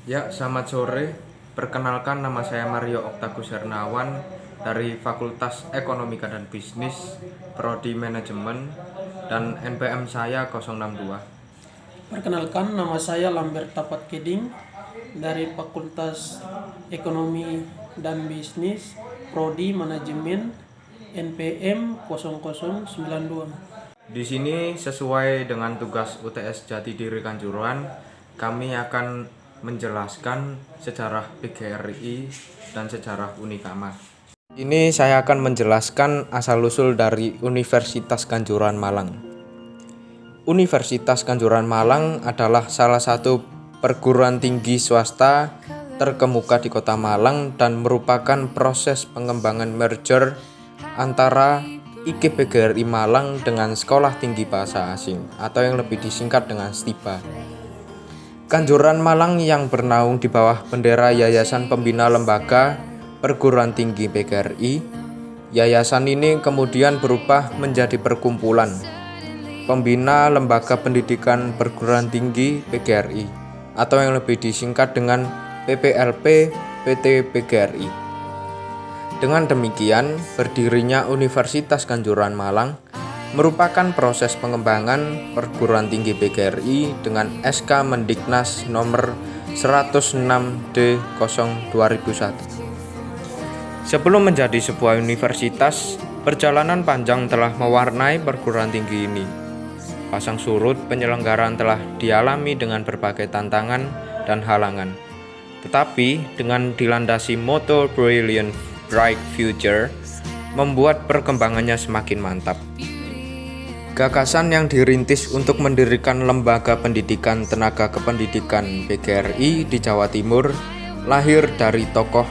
Ya, selamat sore. Perkenalkan, nama saya Mario Oktagus Hernawan dari Fakultas Ekonomika dan Bisnis, Prodi Manajemen, dan NPM saya 062. Perkenalkan, nama saya Lambert Tapat Keding dari Fakultas Ekonomi dan Bisnis, Prodi Manajemen, NPM 0092. Di sini sesuai dengan tugas UTS Jatidiri Kanjuruhan, kami akan menjelaskan sejarah PGRI dan sejarah Unikama. Ini saya akan menjelaskan asal-usul dari Universitas Kanjuruhan Malang. Universitas Kanjuruhan Malang adalah salah satu perguruan tinggi swasta terkemuka di Kota Malang dan merupakan proses pengembangan merger antara IKPGRI Malang dengan Sekolah Tinggi Bahasa Asing atau yang lebih disingkat dengan STIBA. Kanjuruhan Malang yang bernaung di bawah bendera Yayasan Pembina Lembaga Perguruan Tinggi PGRI. Yayasan ini kemudian berubah menjadi perkumpulan Pembina Lembaga Pendidikan Perguruan Tinggi PGRI atau yang lebih disingkat dengan PPLP PT PGRI. Dengan demikian, berdirinya Universitas Kanjuruhan Malang merupakan proses pengembangan perguruan tinggi PGRI dengan SK Mendiknas nomor 106D/2001. Sebelum menjadi sebuah universitas, perjalanan panjang telah mewarnai perguruan tinggi ini. Pasang surut penyelenggaraan telah dialami dengan berbagai tantangan dan halangan. Tetapi dengan dilandasi moto Brilliant Bright Future, membuat perkembangannya semakin mantap. Gagasan yang dirintis untuk mendirikan Lembaga Pendidikan Tenaga Kependidikan PGRI di Jawa Timur lahir dari tokoh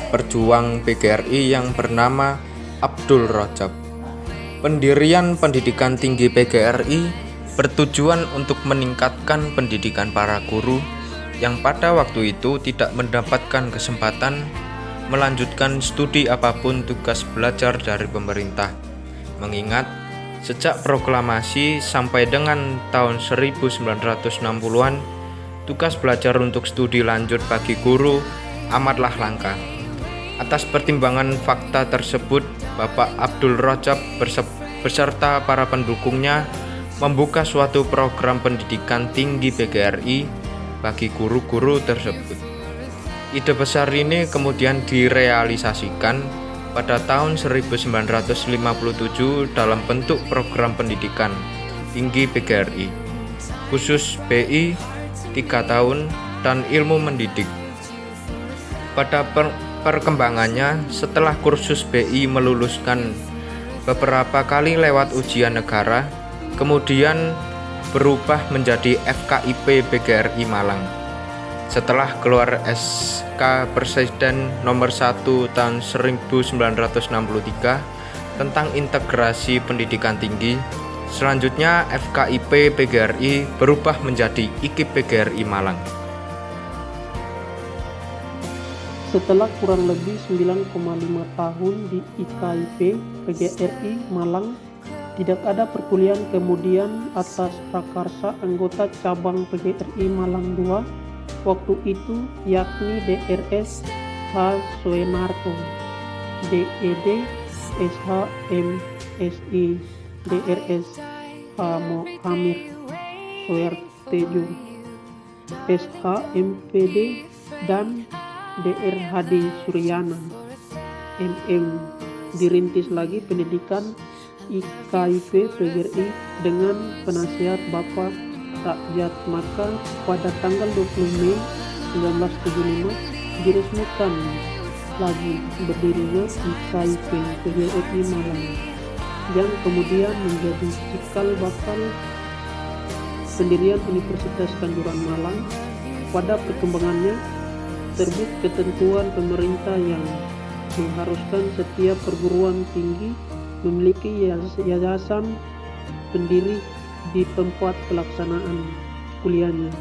perjuang PGRI yang bernama Abdul Rajab. Pendirian pendidikan tinggi PGRI bertujuan untuk meningkatkan pendidikan para guru yang pada waktu itu tidak mendapatkan kesempatan melanjutkan studi apapun tugas belajar dari pemerintah. Mengingat sejak proklamasi sampai dengan tahun 1960-an, tugas belajar untuk studi lanjut bagi guru amatlah langka. Atas pertimbangan fakta tersebut, Bapak Abdul Rajab beserta para pendukungnya membuka suatu program pendidikan tinggi PGRI bagi guru-guru tersebut. Ide besar ini kemudian direalisasikan pada tahun 1957 dalam bentuk program pendidikan tinggi PGRI, khusus BI 3 tahun dan ilmu mendidik. Pada perkembangannya, setelah kursus BI meluluskan beberapa kali lewat ujian negara, kemudian berubah menjadi FKIP PGRI Malang. Setelah keluar SK Presiden nomor 1 tahun 1963 tentang integrasi pendidikan tinggi, selanjutnya FKIP PGRI berubah menjadi IKIP PGRI Malang. Setelah kurang lebih 9,5 tahun di IKIP PGRI Malang, tidak ada perkuliahan kemudian atas prakarsa anggota cabang PGRI Malang II waktu itu, yakni DRS H. Soenarto, DED SHMSI, DRS H. Amir Soeartejo, SHMPD, dan DRHD Suryana, MM. Dirintis lagi pendidikan IKIP PGRI dengan penasihat Bapak Rakyat, maka pada tanggal 20 Mei 1975 diresmikan lagi berdirinya IKIP PGRI Malang yang kemudian menjadi cikal bakal pendirian Universitas Kanjuruhan Malang. Pada perkembangannya terbit ketentuan pemerintah yang mengharuskan setiap perguruan tinggi memiliki yayasan pendiri di tempat pelaksanaan kuliahnya.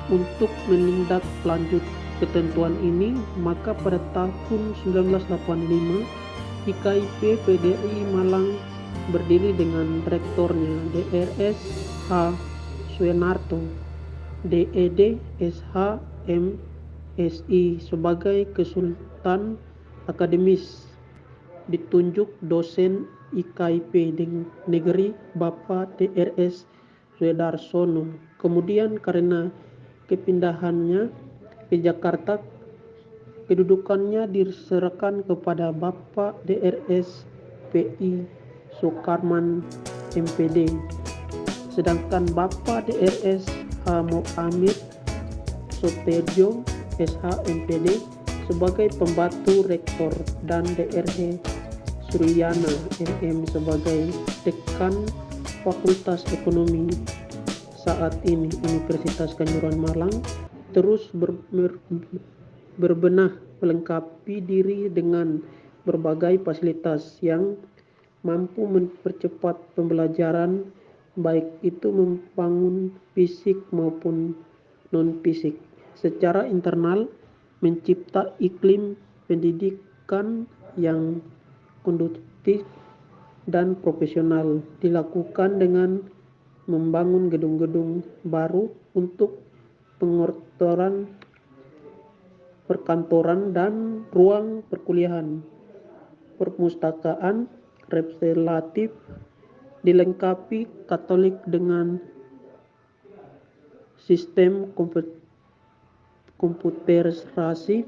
Untuk menindaklanjut ketentuan ini, maka pada tahun 1985 IKIP PGRI Malang berdiri dengan rektornya DRS H. Soenarto, DED SH MSI sebagai konsultan akademis. Ditunjuk dosen IKIP di negeri Bapak DRS Sudarsono. Kemudian karena kepindahannya ke Jakarta, kedudukannya diserahkan kepada Bapak DRS PI Sukarman MPD. Sedangkan Bapak DRS H. Muhammad Sotejo SH MPD sebagai pembantu rektor dan DRH Suryana MM sebagai dekan Fakultas Ekonomi. Saat ini Universitas Kanjuruhan Malang terus berbenah melengkapi diri dengan berbagai fasilitas yang mampu mempercepat pembelajaran, baik itu membangun fisik maupun non-fisik. Secara internal, mencipta iklim pendidikan yang kondusif dan profesional dilakukan dengan membangun gedung-gedung baru untuk perkantoran dan ruang perkuliahan. Perpustakaan relatif dilengkapi Katolik dengan sistem komputerisasi,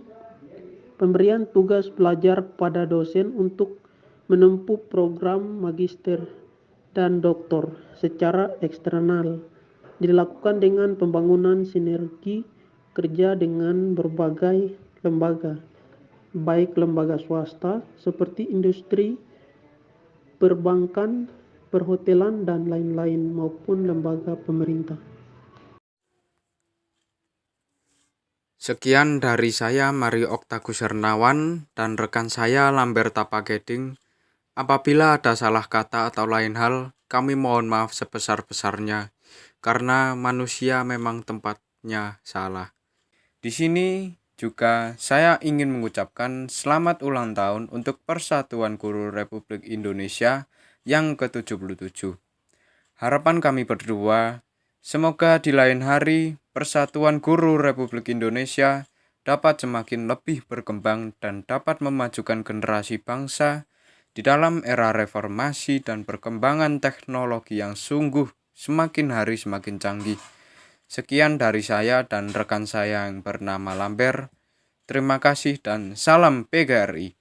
pemberian tugas belajar pada dosen untuk menempuh program magister dan doktor secara eksternal dilakukan dengan pembangunan sinergi kerja dengan berbagai lembaga, baik lembaga swasta seperti industri, perbankan, perhotelan, dan lain-lain maupun lembaga pemerintah. Sekian dari saya Mario Oktagus Hernawan dan rekan saya Lambert Tapageding. Apabila ada salah kata atau lain hal, kami mohon maaf sebesar-besarnya karena manusia memang tempatnya salah. Di sini juga saya ingin mengucapkan selamat ulang tahun untuk Persatuan Guru Republik Indonesia yang ke-77. Harapan kami berdua, semoga di lain hari Persatuan Guru Republik Indonesia dapat semakin lebih berkembang dan dapat memajukan generasi bangsa di dalam era reformasi dan perkembangan teknologi yang sungguh semakin hari semakin canggih. Sekian dari saya dan rekan saya yang bernama Lambert. Terima kasih dan salam PGRI.